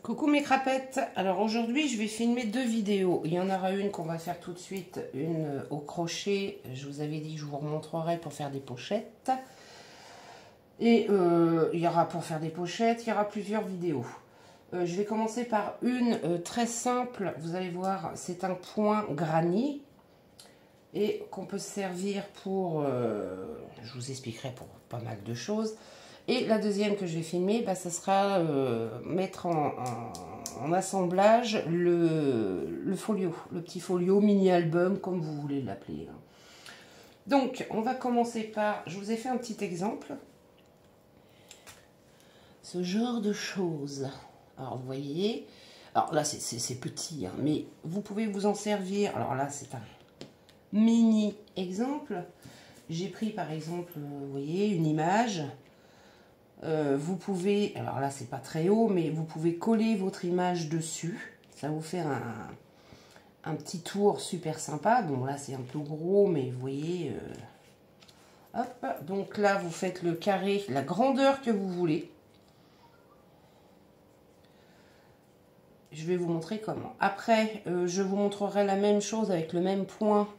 Coucou mes crapettes, alors aujourd'hui je vais filmer deux vidéos. Il y en aura une qu'on va faire tout de suite, une au crochet. Je vous avais dit que je vous remontrerai pour faire des pochettes. Et il y aura pour faire des pochettes, il y aura plusieurs vidéos. Je vais commencer par une très simple, vous allez voir, c'est un point granny. Et qu'on peut se servir pour, je vous expliquerai pour pas mal de choses. Et la deuxième que je vais filmer, bah, ça sera mettre en assemblage le folio, le petit folio mini-album, comme vous voulez l'appeler. Donc, on va commencer par, je vous ai fait un petit exemple. Ce genre de choses. Alors, vous voyez, alors là, c'est petit, hein, mais vous pouvez vous en servir. Alors là, c'est un mini exemple. J'ai pris, par exemple, vous voyez, une image. Vous pouvez, alors là c'est pas très haut, mais vous pouvez coller votre image dessus. Ça vous fait un petit tour super sympa. Bon là c'est un peu gros, mais vous voyez, hop. Donc là vous faites le carré, la grandeur que vous voulez. Je vais vous montrer comment. Après, je vous montrerai la même chose avec le même point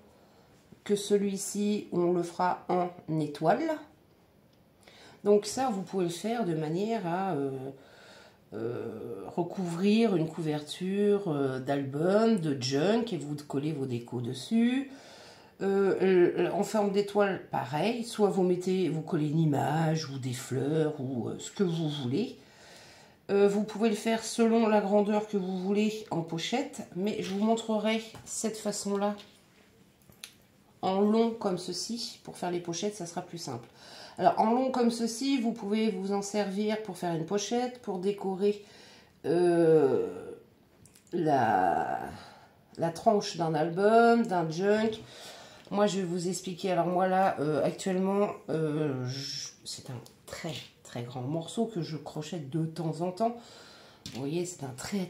que celui-ci, où on le fera en étoile. Donc ça, vous pouvez le faire de manière à recouvrir une couverture d'album, de junk, et vous collez vos décos dessus. En forme d'étoile, pareil. Soit vous collez une image ou des fleurs ou ce que vous voulez. Vous pouvez le faire selon la grandeur que vous voulez en pochette, mais je vous montrerai cette façon-là en long comme ceci. Pour faire les pochettes, ça sera plus simple. Alors, en long comme ceci, vous pouvez vous en servir pour faire une pochette, pour décorer la tranche d'un album, d'un junk. Moi, je vais vous expliquer. Alors, moi, là, actuellement, c'est un très grand morceau que je crochette de temps en temps. Vous voyez, c'est un très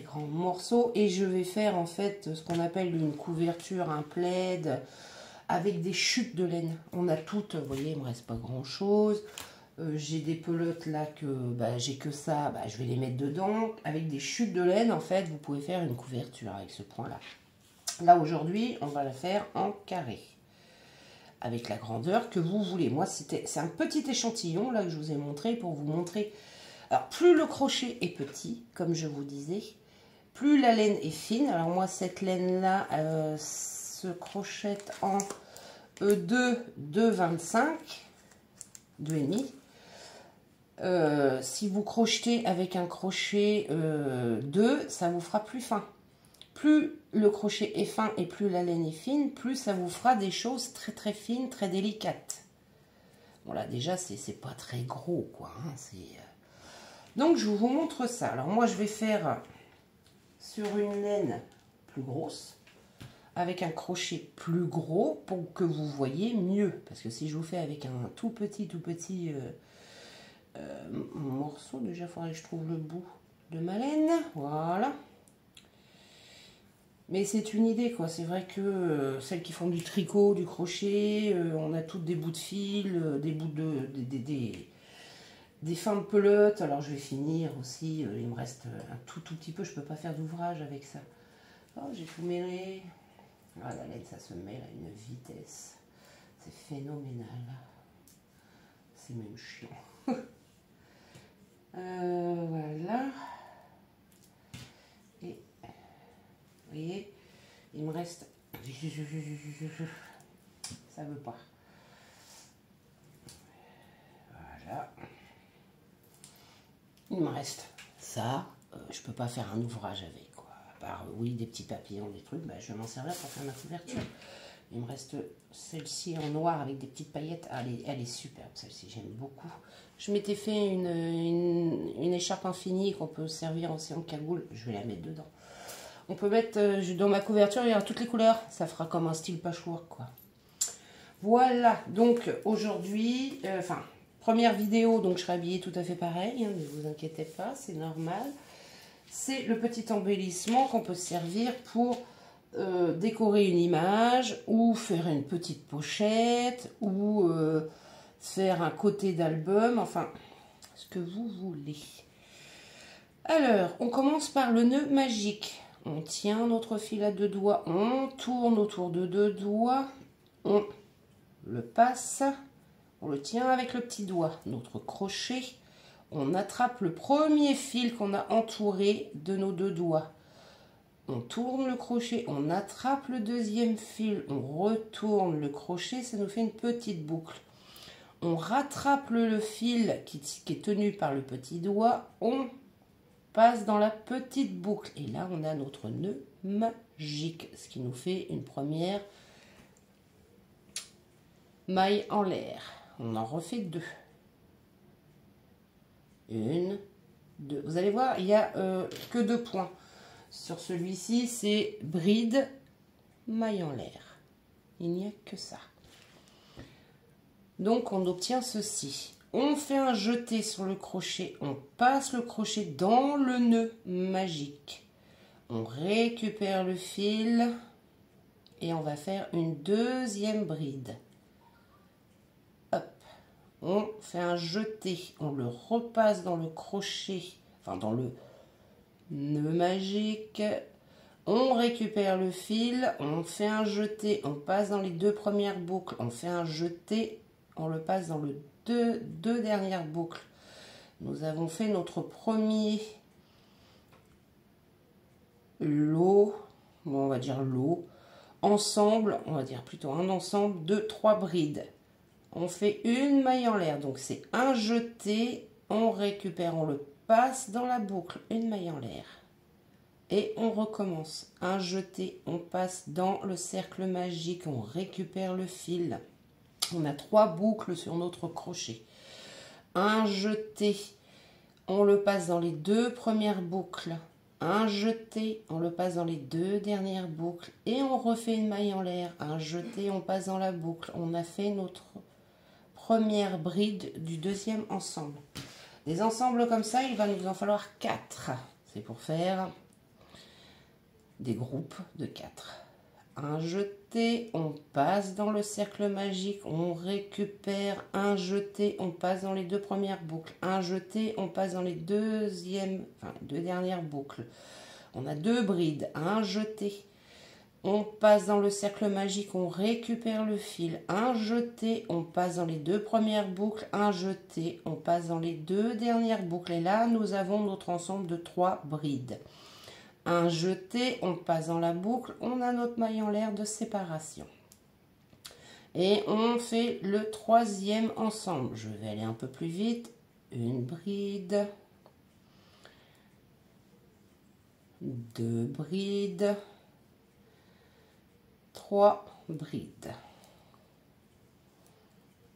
grand morceau. Et je vais faire, en fait, ce qu'on appelle une couverture, un plaid, avec des chutes de laine. On a toutes, vous voyez, il me reste pas grand chose. J'ai des pelotes là que j'ai que ça, je vais les mettre dedans. Avec des chutes de laine, en fait, vous pouvez faire une couverture avec ce point là. Là aujourd'hui, on va la faire en carré. Avec la grandeur que vous voulez. Moi, c'est un petit échantillon là que je vous ai montré pour vous montrer. Alors, plus le crochet est petit, comme je vous disais, plus la laine est fine. Alors moi, cette laine là, se crochette en 2,25, 2,5. Si vous crochetez avec un crochet 2, ça vous fera plus fin. Plus le crochet est fin et plus la laine est fine, plus ça vous fera des choses très fines, très délicates. Bon là déjà, c'est pas très gros quoi. Hein, donc je vous montre ça. Alors moi, je vais faire sur une laine plus grosse, avec un crochet plus gros pour que vous voyez mieux. Parce que si je vous fais avec un tout petit morceau, déjà il faudrait que je trouve le bout de ma laine. Voilà. Mais c'est une idée quoi. C'est vrai que celles qui font du tricot, du crochet, on a toutes des bouts de fil, des bouts des fins de pelote. Alors je vais finir aussi. Il me reste un tout petit peu. Je peux pas faire d'ouvrage avec ça. Oh, j'ai tout mêlé. Ah, la laine, ça se mêle à une vitesse. C'est phénoménal. C'est même chiant. Voilà. Et, vous voyez, il me reste... Ça veut pas. Voilà. Il me reste ça. Je peux pas faire un ouvrage avec. Oui, des petits papillons, des trucs, je vais m'en servir pour faire ma couverture. Il me reste celle-ci en noir avec des petites paillettes. Elle est superbe, celle-ci, j'aime beaucoup. Je m'étais fait une écharpe infinie qu'on peut servir aussi en cagoule. Je vais la mettre dedans. On peut mettre, dans ma couverture, il y aura toutes les couleurs. Ça fera comme un style patchwork, quoi. Voilà, donc aujourd'hui, première vidéo, donc je serai habillée tout à fait pareil, hein, ne vous inquiétez pas, c'est normal. C'est le petit embellissement qu'on peut servir pour décorer une image ou faire une petite pochette ou faire un côté d'album, enfin, ce que vous voulez. Alors, on commence par le nœud magique. On tient notre fil à 2 doigts, on tourne autour de 2 doigts, on le passe, on le tient avec le petit doigt. Notre crochet, on attrape le premier fil qu'on a entouré de nos 2 doigts. On tourne le crochet, on attrape le deuxième fil, on retourne le crochet, ça nous fait une petite boucle. On rattrape le fil qui est tenu par le petit doigt, on passe dans la petite boucle. Et là, on a notre nœud magique, ce qui nous fait une première maille en l'air. On en refait 2. 1, 2. Vous allez voir, il n'y a que 2 points. Sur celui-ci, c'est bride, maille en l'air. Il n'y a que ça. Donc, on obtient ceci. On fait un jeté sur le crochet. On passe le crochet dans le nœud magique. On récupère le fil et on va faire une deuxième bride. Hop. On fait un jeté. On le repasse dans le crochet, enfin dans le nœud magique, on récupère le fil, on fait un jeté, on passe dans les 2 premières boucles, on fait un jeté, on le passe dans les deux dernières boucles. Nous avons fait notre premier lot, bon, on va dire lot, ensemble, on va dire plutôt un ensemble de 3 brides. On fait une maille en l'air, donc c'est un jeté, on récupère, on le passe dans la boucle, une maille en l'air. Et on recommence. Un jeté, on passe dans le cercle magique, on récupère le fil. On a 3 boucles sur notre crochet. Un jeté, on le passe dans les 2 premières boucles. Un jeté, on le passe dans les 2 dernières boucles. Et on refait une maille en l'air. Un jeté, on passe dans la boucle. On a fait notre première bride du deuxième ensemble. Des ensembles comme ça, il va nous en falloir 4. C'est pour faire des groupes de 4. Un jeté, on passe dans le cercle magique, on récupère un jeté, on passe dans les 2 premières boucles. Un jeté, on passe dans les 2 dernières boucles. On a 2 brides, un jeté. On passe dans le cercle magique, on récupère le fil. Un jeté, on passe dans les 2 premières boucles. Un jeté, on passe dans les 2 dernières boucles. Et là, nous avons notre ensemble de 3 brides. Un jeté, on passe dans la boucle. On a notre maille en l'air de séparation. Et on fait le 3e ensemble. Je vais aller un peu plus vite. Une bride. 2 brides. 3 brides.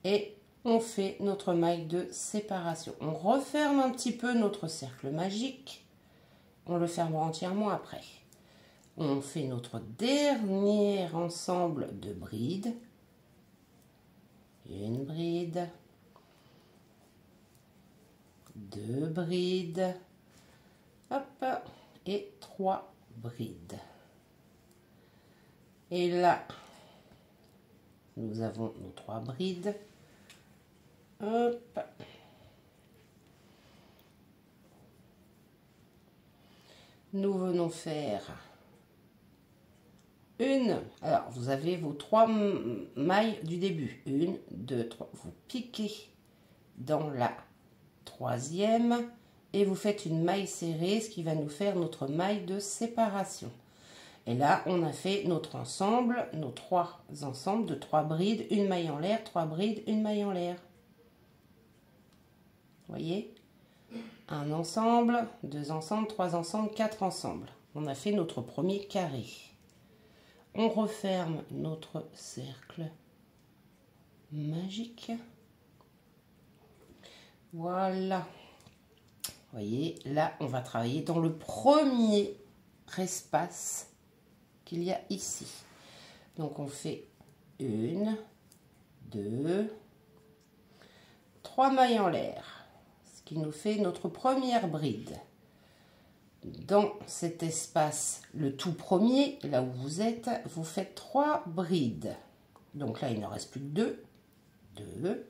Et on fait notre maille de séparation. On referme un petit peu notre cercle magique. On le fermera entièrement après. On fait notre dernier ensemble de brides. Une bride. 2 brides. Hop. Et 3 brides. Et là, nous avons nos 3 brides. Hop. Nous venons faire une. Alors, vous avez vos 3 mailles du début. 1, 2, 3. Vous piquez dans la 3e et vous faites une maille serrée, ce qui va nous faire notre maille de séparation. Et là, on a fait notre ensemble, nos 3 ensembles de 3 brides, une maille en l'air, 3 brides, une maille en l'air. Vous voyez? Un ensemble, 2 ensembles, 3 ensembles, 4 ensembles. On a fait notre premier carré. On referme notre cercle magique. Voilà. Vous voyez, là, on va travailler dans le premier espace qu'il y a ici. Donc, on fait 1, 2, 3 mailles en l'air, ce qui nous fait notre première bride. Dans cet espace, le tout premier, là où vous êtes, vous faites 3 brides. Donc là, il ne reste plus que 2. 2,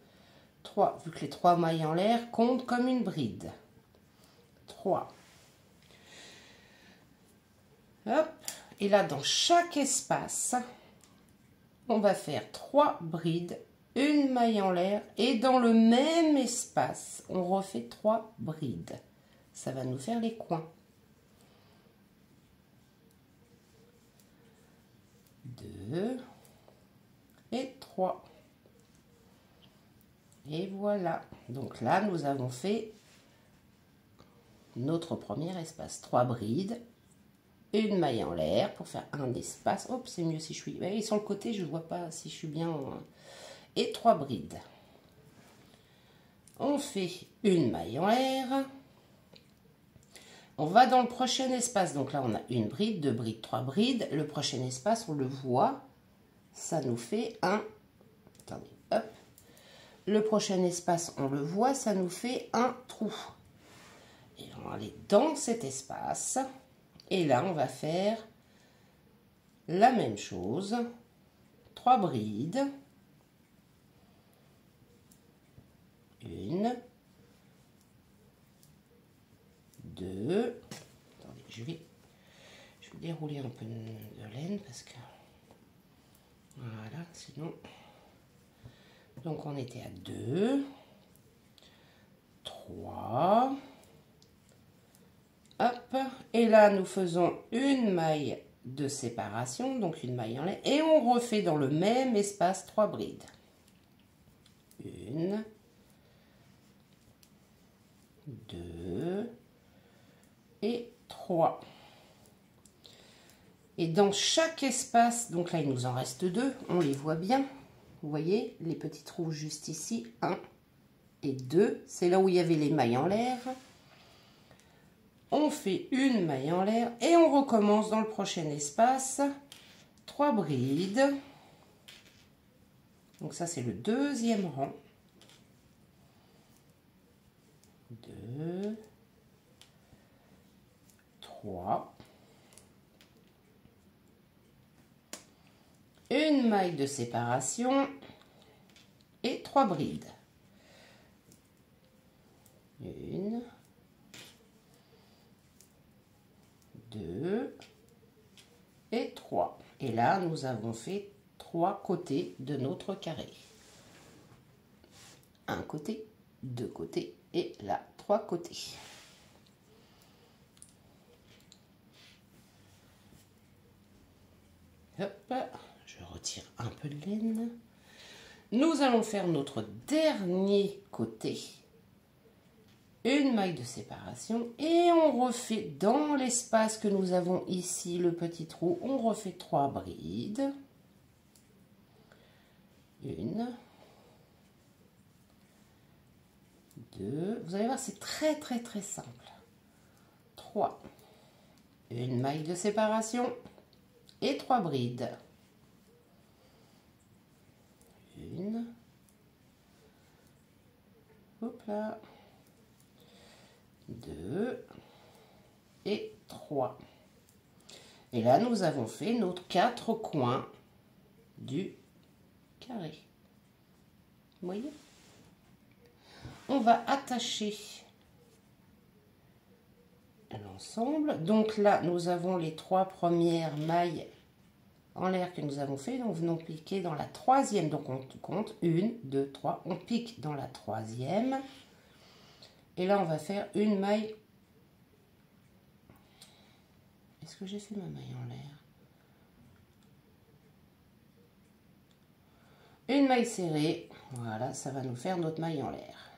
3, vu que les 3 mailles en l'air comptent comme une bride. 3, Hop. Et là, dans chaque espace, on va faire 3 brides, une maille en l'air. Et dans le même espace, on refait 3 brides. Ça va nous faire les coins. 2 et 3. Et voilà. Donc là, nous avons fait notre premier espace. 3 brides, une maille en l'air pour faire un espace. Hop, c'est mieux si je suis... Et sur le côté, je ne vois pas si je suis bien... Et 3 brides. On fait une maille en l'air. On va dans le prochain espace. Donc là, on a une bride, 2 brides, 3 brides. Le prochain espace, on le voit. Ça nous fait un... Attendez, hop. Le prochain espace, on le voit, ça nous fait un trou. Et on va aller dans cet espace. Et là, on va faire la même chose. 3 brides. Une. 2. Attendez, je vais dérouler un peu de laine parce que... Voilà, sinon... Donc, on était à 2. 3. Hop. Et là, nous faisons une maille de séparation, donc une maille en l'air. Et on refait dans le même espace 3 brides. 1, 2 et 3. Et dans chaque espace, donc là, il nous en reste 2, on les voit bien. Vous voyez, les petits trous juste ici, 1 et 2. C'est là où il y avait les mailles en l'air. On fait une maille en l'air et on recommence dans le prochain espace. 3 brides. Donc ça, c'est le deuxième rang. 2, 3. Une maille de séparation et 3 brides. 1, 2 et 3. Et là, nous avons fait 3 côtés de notre carré. Un côté, 2 côtés et là, 3 côtés. Hop, je retire un peu de laine. Nous allons faire notre dernier côté. Une maille de séparation et on refait dans l'espace que nous avons ici, le petit trou, on refait 3 brides. 1, 2, vous allez voir, c'est très simple. 3, une maille de séparation et 3 brides. 1, hop là, 2 et 3. Et là, nous avons fait nos 4 coins du carré. Vous voyez? On va attacher l'ensemble. Donc là, nous avons les 3 premières mailles en l'air que nous avons fait. Donc, venons piquer dans la 3e. Donc, on compte 1, 2, 3. On pique dans la 3e. Et là, on va faire une maille. Est-ce que j'ai fait ma maille en l'air? Une maille serrée. Voilà, ça va nous faire notre maille en l'air.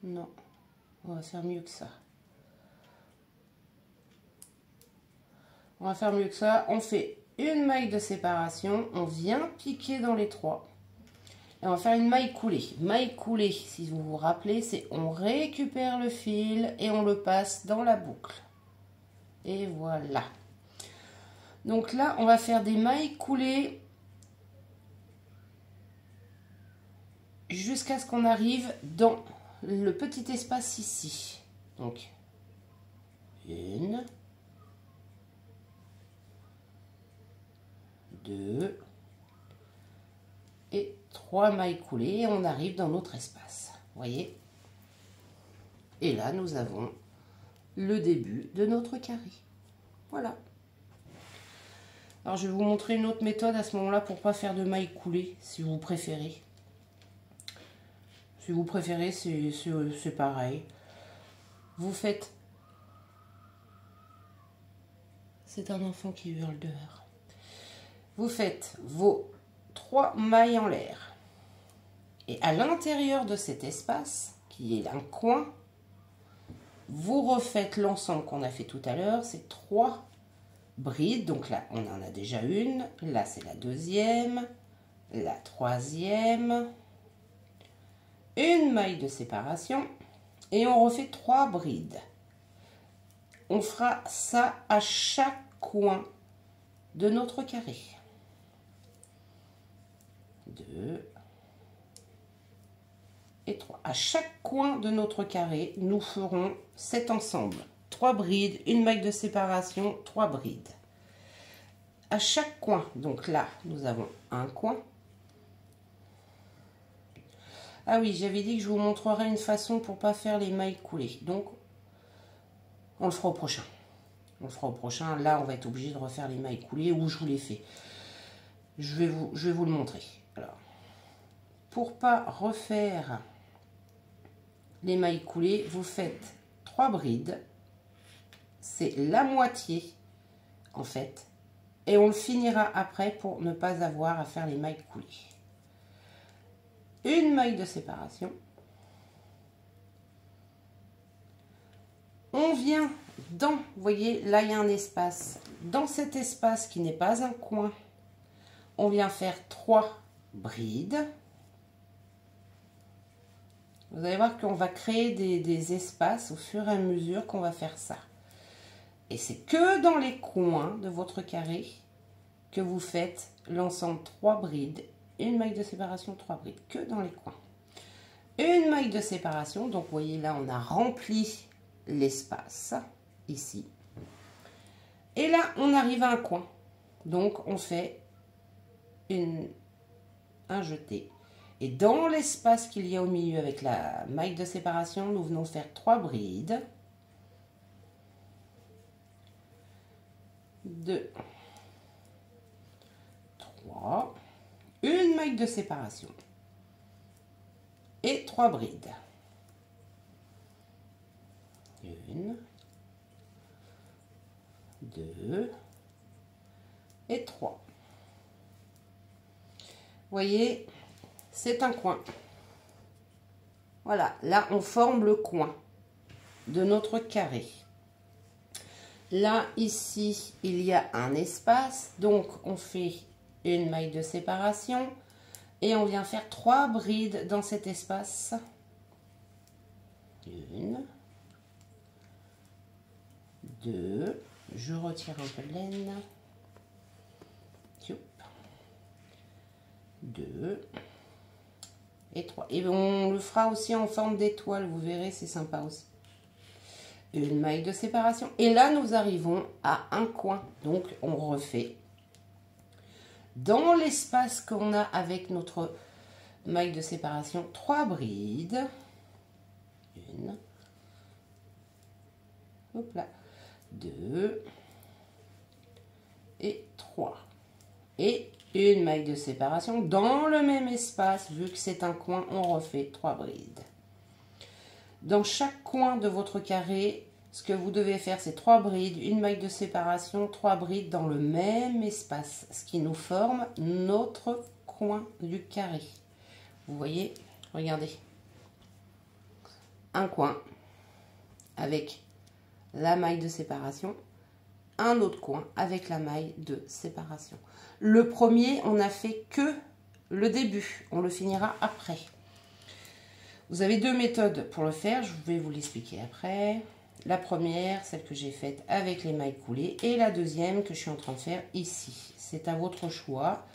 Non, on va faire mieux que ça. On va faire mieux que ça. On fait une maille de séparation. On vient piquer dans les 3. Et on va faire une maille coulée. Maille coulée, si vous vous rappelez, c'est on récupère le fil et on le passe dans la boucle. Et voilà. Donc là, on va faire des mailles coulées jusqu'à ce qu'on arrive dans le petit espace ici. Donc, 1, 2 et 3 mailles coulées et on arrive dans notre espace. Vous voyez? Et là, nous avons le début de notre carré. Voilà. Alors, je vais vous montrer une autre méthode à ce moment-là pour pas faire de mailles coulées, si vous préférez. Si vous préférez, c'est pareil. Vous faites... C'est un enfant qui hurle dehors. Vous faites vos 3 mailles en l'air. Et à l'intérieur de cet espace, qui est un coin, vous refaites l'ensemble qu'on a fait tout à l'heure. C'est 3 brides. Donc là, on en a déjà une. Là, c'est la deuxième. La troisième. Une maille de séparation. Et on refait 3 brides. On fera ça à chaque coin de notre carré. 2 et 3. À chaque coin de notre carré, nous ferons cet ensemble. 3 brides, une maille de séparation, 3 brides. À chaque coin, donc là, nous avons un coin. Ah oui, j'avais dit que je vous montrerai une façon pour ne pas faire les mailles coulées. Donc, on le fera au prochain. On le fera au prochain. Là, on va être obligé de refaire les mailles coulées où je vous les fais. Je vais vous le montrer. Alors, pour pas refaire les mailles coulées, vous faites 3 brides. C'est la moitié, en fait. Et on le finira après pour ne pas avoir à faire les mailles coulées. Une maille de séparation. On vient dans, vous voyez, là il y a un espace. Dans cet espace qui n'est pas un coin, on vient faire 3 brides. Vous allez voir qu'on va créer des espaces au fur et à mesure qu'on va faire ça. Et c'est que dans les coins de votre carré que vous faites l'ensemble 3 brides, une maille de séparation, 3 brides, que dans les coins. Une maille de séparation, donc vous voyez là on a rempli l'espace, ici. Et là on arrive à un coin, donc on fait un jeté. Et dans l'espace qu'il y a au milieu avec la maille de séparation, nous venons faire 3 brides. 2, 3, une maille de séparation et 3 brides. 1, 2 et 3. Vous voyez, c'est un coin. Voilà, là on forme le coin de notre carré. Là, ici, il y a un espace, donc on fait une maille de séparation et on vient faire 3 brides dans cet espace. 1, 2, je retire un peu de laine. 2 et 3. Et on le fera aussi en forme d'étoile, vous verrez, c'est sympa aussi. Une maille de séparation. Et là, nous arrivons à un coin. Donc, on refait dans l'espace qu'on a avec notre maille de séparation 3 brides. 1, hop là, 2 et 3. Et une maille de séparation dans le même espace, vu que c'est un coin, on refait 3 brides. Dans chaque coin de votre carré, ce que vous devez faire, c'est 3 brides, une maille de séparation, 3 brides dans le même espace, ce qui nous forme notre coin du carré. Vous voyez, regardez, un coin avec la maille de séparation, un autre coin avec la maille de séparation. Le premier, on n'a fait que le début, on le finira après. Vous avez 2 méthodes pour le faire, je vais vous l'expliquer après. La première, celle que j'ai faite avec les mailles coulées, et la deuxième que je suis en train de faire ici. C'est à votre choix.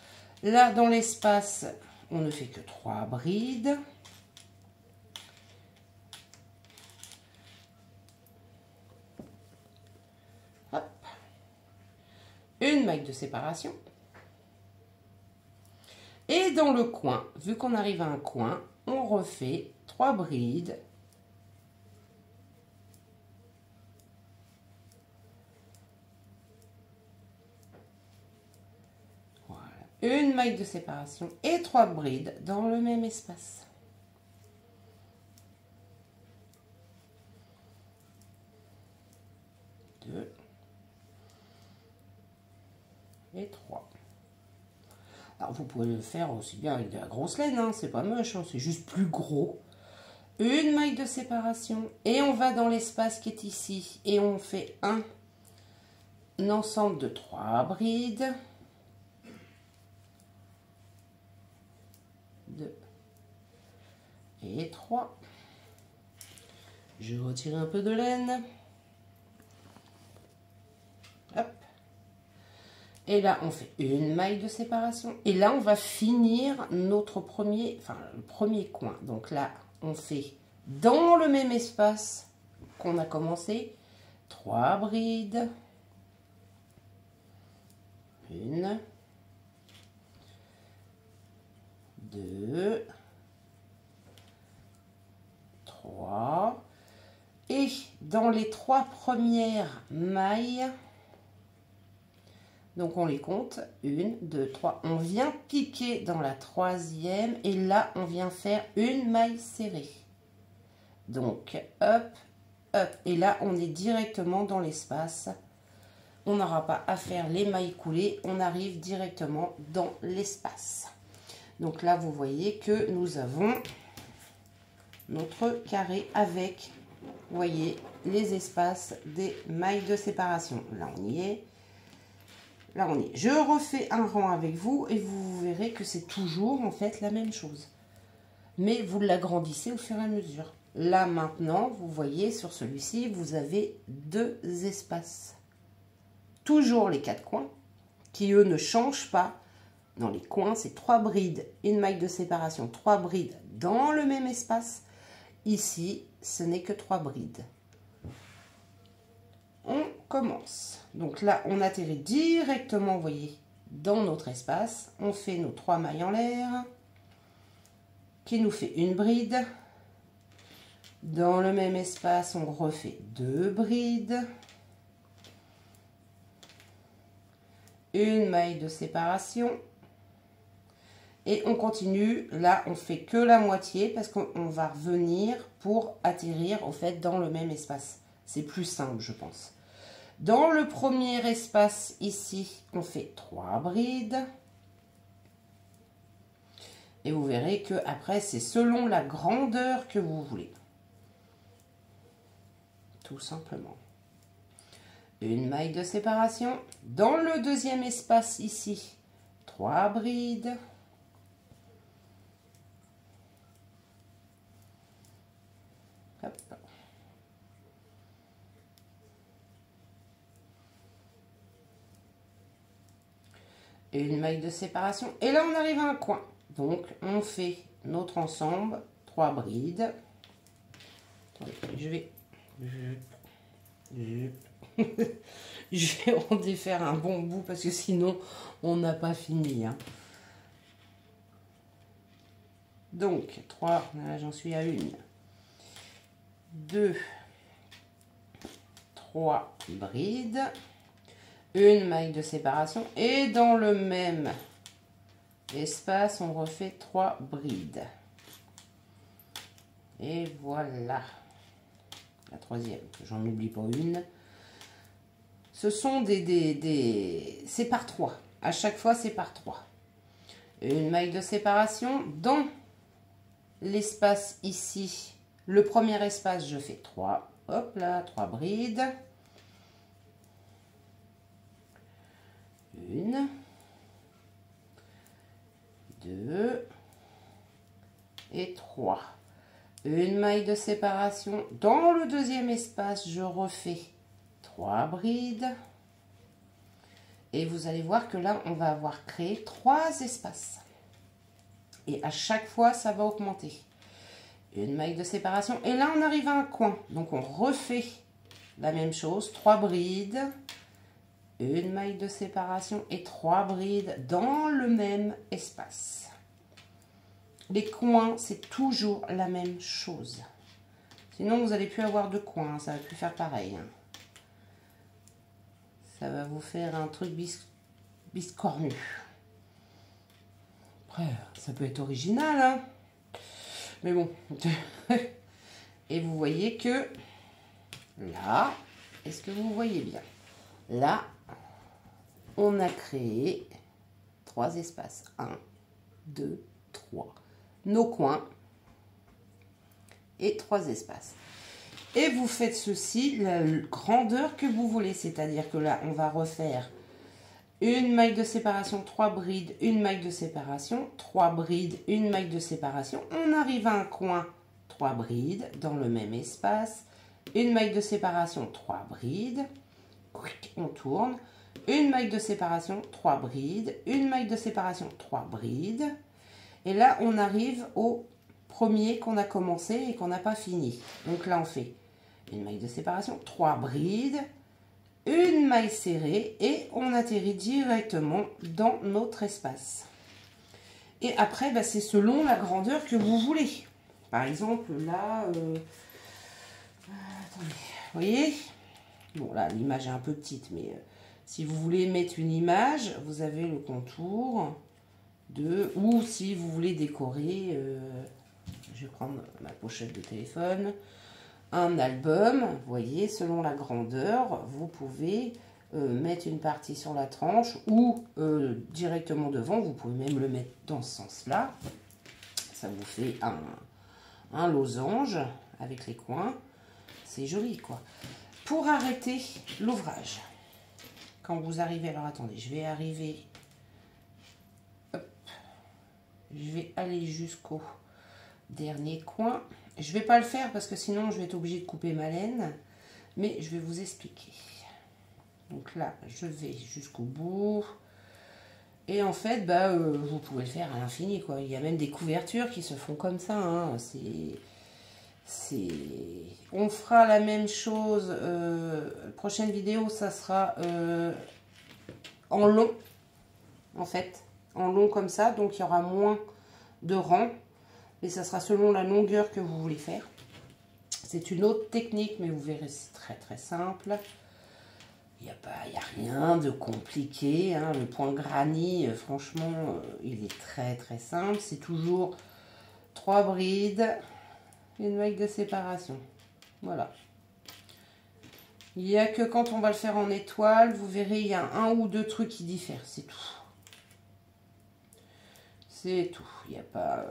Là, dans l'espace, on ne fait que 3 brides. Hop. Une maille de séparation. Et dans le coin, vu qu'on arrive à un coin, on refait 3 brides. une maille de séparation et 3 brides dans le même espace. 2 et 3. Alors vous pouvez le faire aussi bien avec de la grosse laine, hein, c'est pas moche, hein, c'est juste plus gros. Une maille de séparation et on va dans l'espace qui est ici et on fait un ensemble de 3 brides. 2 et 3. Je retire un peu de laine. Hop. Et là, on fait une maille de séparation. Et là, on va finir notre premier, le premier coin. Donc là, on fait dans le même espace qu'on a commencé 3 brides. 1, 2, 3. Et dans les 3 premières mailles, donc on les compte, 1, 2, 3. On vient piquer dans la 3e et là on vient faire une maille serrée. Donc hop, hop. Et là on est directement dans l'espace. On n'aura pas à faire les mailles coulées, on arrive directement dans l'espace. Donc là vous voyez que nous avons notre carré avec, vous voyez, les espaces des mailles de séparation. Là on y est. Là, on y est. Je refais un rang avec vous et vous verrez que c'est toujours en fait la même chose. Mais vous l'agrandissez au fur et à mesure. Là, maintenant, vous voyez sur celui-ci, vous avez 2 espaces. Toujours les 4 coins qui, eux, ne changent pas. Dans les coins, c'est 3 brides, une maille de séparation, 3 brides dans le même espace. Ici, ce n'est que 3 brides. On commence. Donc là, on atterrit directement, vous voyez, dans notre espace. On fait nos 3 mailles en l'air, qui nous fait une bride. Dans le même espace, on refait 2 brides. Une maille de séparation. Et on continue. Là, on fait que la moitié parce qu'on va revenir pour atterrir, au fait, dans le même espace. C'est plus simple, je pense. Dans le premier espace, ici, on fait 3 brides. Et vous verrez que après, c'est selon la grandeur que vous voulez. Tout simplement. Une maille de séparation. Dans le deuxième espace, ici, 3 brides. Hop. Une maille de séparation et là on arrive à un coin, donc on fait notre ensemble 3 brides. Attendez, je vais en défaire un bon bout parce que sinon on n'a pas fini, hein. Donc 3, là j'en suis à 1, 2, 3 brides. Une maille de séparation et dans le même espace on refait 3 brides et voilà la 3e, que j'en oublie pas une. Ce sont c'est par 3, à chaque fois c'est par 3. Une maille de séparation dans l'espace ici, le premier espace je fais 3, hop là, 3 brides. 1, 2 et 3. Une maille de séparation. Dans le deuxième espace, je refais 3 brides. Et vous allez voir que là, on va avoir créé 3 espaces. Et à chaque fois, ça va augmenter. Une maille de séparation. Et là, on arrive à un coin. Donc, on refait la même chose. 3 brides. Une maille de séparation et 3 brides dans le même espace. Les coins, c'est toujours la même chose. Sinon, vous n'allez plus avoir de coins, ça va plus faire pareil. Ça va vous faire un truc biscornu. Après, ça peut être original, hein. Mais bon. Et vous voyez que là, est-ce que vous voyez bien? Là, on a créé 3 espaces. 1, 2, 3. Nos coins et 3 espaces. Et vous faites ceci, la grandeur que vous voulez. C'est-à-dire que là, on va refaire une maille de séparation, 3 brides, une maille de séparation, 3 brides, une maille de séparation. On arrive à un coin, 3 brides dans le même espace. Une maille de séparation, 3 brides. On tourne. Une maille de séparation, 3 brides. Une maille de séparation, 3 brides. Et là, on arrive au premier qu'on a commencé et qu'on n'a pas fini. Donc là, on fait une maille de séparation, 3 brides, une maille serrée et on atterrit directement dans notre espace. Et après, bah, c'est selon la grandeur que vous voulez. Par exemple, là, attendez, vous voyez? Bon, là, l'image est un peu petite, mais si vous voulez mettre une image, vous avez le contour de... Ou si vous voulez décorer, je vais prendre ma pochette de téléphone, un album, vous voyez, selon la grandeur, vous pouvez mettre une partie sur la tranche ou directement devant, vous pouvez même le mettre dans ce sens-là. Ça vous fait un losange avec les coins. C'est joli, quoi. Pour arrêter l'ouvrage, quand vous arrivez, alors attendez, je vais arriver, hop, je vais aller jusqu'au dernier coin. Je vais pas le faire parce que sinon je vais être obligée de couper ma laine, mais je vais vous expliquer. Donc là, je vais jusqu'au bout. Et en fait, bah, vous pouvez le faire à l'infini, quoi. Il y a même des couvertures qui se font comme ça, hein. On fera la même chose. Prochaine vidéo, ça sera en long, en fait. En long comme ça, donc il y aura moins de rangs. Et ça sera selon la longueur que vous voulez faire. C'est une autre technique, mais vous verrez, c'est très très simple. Il n'y a rien de compliqué, hein. Le point granny, franchement, il est très très simple. C'est toujours 3 brides, une maille de séparation. Voilà. Il n'y a que quand on va le faire en étoile, vous verrez, il y a un ou deux trucs qui diffèrent, c'est tout. C'est tout. Il n'y a pas...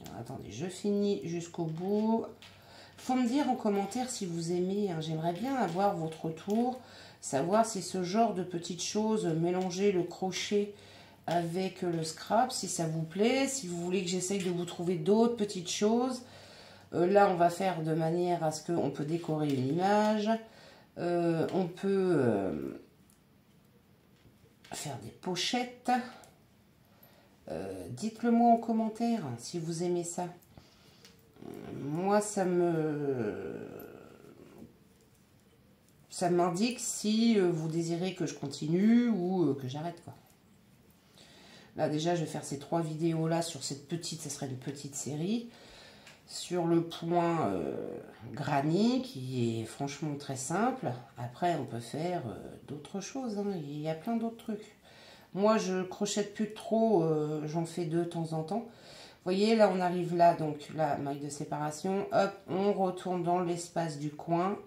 Alors, attendez, je finis jusqu'au bout. Faut me dire en commentaire si vous aimez, hein. J'aimerais bien avoir votre retour, savoir si ce genre de petites choses, mélanger le crochet avec le scrap, si ça vous plaît, si vous voulez que j'essaye de vous trouver d'autres petites choses. Là, on va faire de manière à ce qu'on peut décorer une image. On peut faire des pochettes. Dites-le moi en commentaire si vous aimez ça. Moi, ça m'indique si vous désirez que je continue ou que j'arrête, quoi. Là, déjà, je vais faire ces 3 vidéos là sur cette petite, ça serait une petite série. Sur le point granny, qui est franchement très simple. Après, on peut faire d'autres choses, hein. Il y a plein d'autres trucs. Moi, je crochette plus trop, j'en fais 2 de temps en temps. Vous voyez, là, on arrive là, donc la maille de séparation. Hop, on retourne dans l'espace du coin.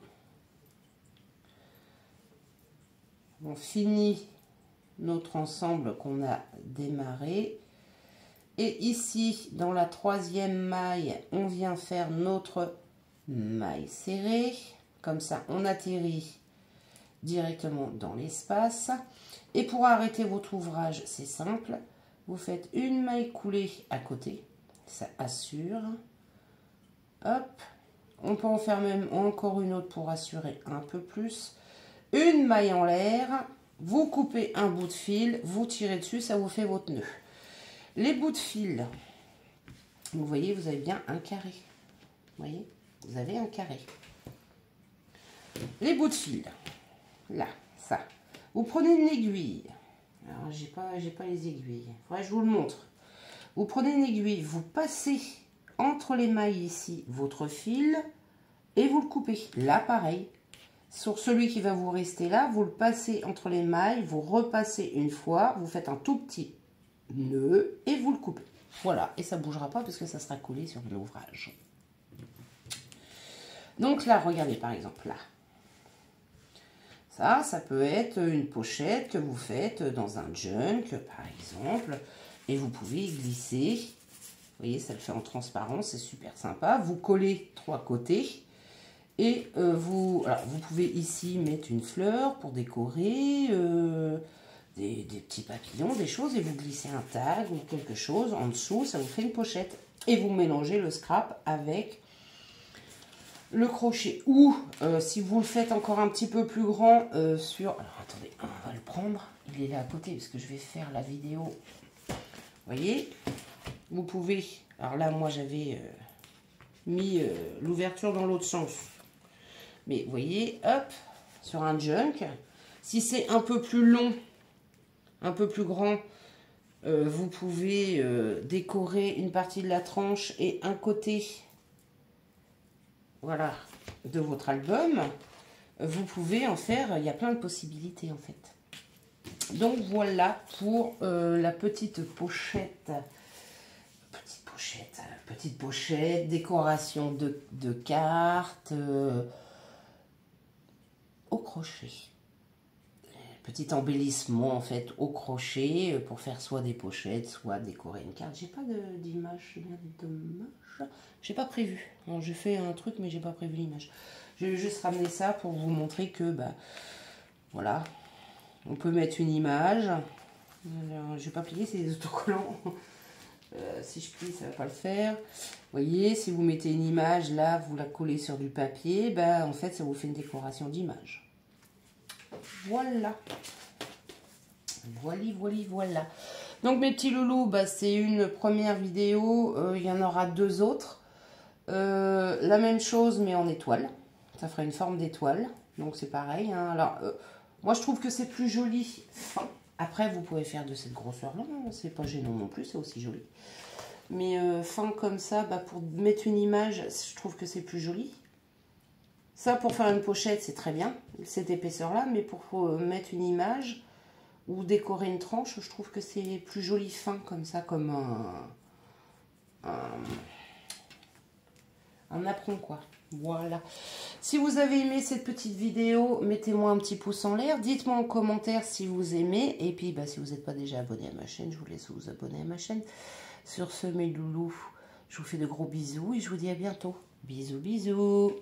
On finit notre ensemble qu'on a démarré. Et ici, dans la 3e maille, on vient faire notre maille serrée. Comme ça, on atterrit directement dans l'espace. Et pour arrêter votre ouvrage, c'est simple. Vous faites une maille coulée à côté. Ça assure. Hop. On peut en faire même encore une autre pour assurer un peu plus. Une maille en l'air. Vous coupez un bout de fil. Vous tirez dessus. Ça vous fait votre nœud. Les bouts de fil. Vous voyez, vous avez bien un carré. Vous voyez, vous avez un carré. Les bouts de fil. Là, ça. Vous prenez une aiguille. Alors, j'ai pas les aiguilles. Il faudrait que je vous le montre. Vous prenez une aiguille, vous passez entre les mailles ici votre fil et vous le coupez. Là, pareil. Sur celui qui va vous rester là, vous le passez entre les mailles, vous repassez une fois, vous faites un tout petit nœud et vous le coupez. Voilà, et ça ne bougera pas parce que ça sera collé sur l'ouvrage. Donc là, regardez par exemple là. Ça peut être une pochette que vous faites dans un junk, par exemple. Et vous pouvez y glisser. Vous voyez, ça le fait en transparent, c'est super sympa. Vous collez 3 côtés. Et vous pouvez ici mettre une fleur pour décorer, des petits papillons, des choses. Et vous glissez un tag ou quelque chose en dessous, ça vous fait une pochette. Et vous mélangez le scrap avec le crochet. Ou si vous le faites encore un petit peu plus grand sur... Alors attendez, on va le prendre. Il est là à côté parce que je vais faire la vidéo. Vous voyez, vous pouvez... Alors là, moi j'avais mis l'ouverture dans l'autre sens. Mais vous voyez, hop, sur un junk, si c'est un peu plus long, un peu plus grand, vous pouvez décorer une partie de la tranche et un côté, voilà, de votre album. Vous pouvez en faire, il y a plein de possibilités en fait. Donc voilà pour la petite pochette. Petite pochette, décoration de cartes. Au crochet. Petit embellissement en fait au crochet pour faire soit des pochettes, soit décorer une carte. J'ai pas d'image, c'est bien dommage. J'ai pas prévu. Alors, je fais un truc mais j'ai pas prévu l'image. Je vais juste ramener ça pour vous montrer que bah voilà, on peut mettre une image. Alors, je vais pas plier, c'est des autocollants. Si je plie, ça va pas le faire. Vous voyez, si vous mettez une image là, vous la collez sur du papier, ben en fait ça vous fait une décoration d'image. Voilà. Voilà. Donc mes petits loulous, bah, c'est une première vidéo. Il y en aura 2 autres. La même chose mais en étoile. Ça fera une forme d'étoile. Donc c'est pareil. Hein. Alors, moi je trouve que c'est plus joli fin. Après vous pouvez faire de cette grosseur là. C'est pas gênant non plus, c'est aussi joli. Mais fin comme ça, bah, pour mettre une image, je trouve que c'est plus joli. Ça, pour faire une pochette, c'est très bien, cette épaisseur-là. Mais pour mettre une image ou décorer une tranche, je trouve que c'est plus joli fin, comme ça, comme un apron, quoi. Voilà. Si vous avez aimé cette petite vidéo, mettez-moi un petit pouce en l'air. Dites-moi en commentaire si vous aimez. Et puis, bah, si vous n'êtes pas déjà abonné à ma chaîne, je vous laisse vous abonner à ma chaîne. Sur ce, mes loulous, je vous fais de gros bisous et je vous dis à bientôt. Bisous, bisous.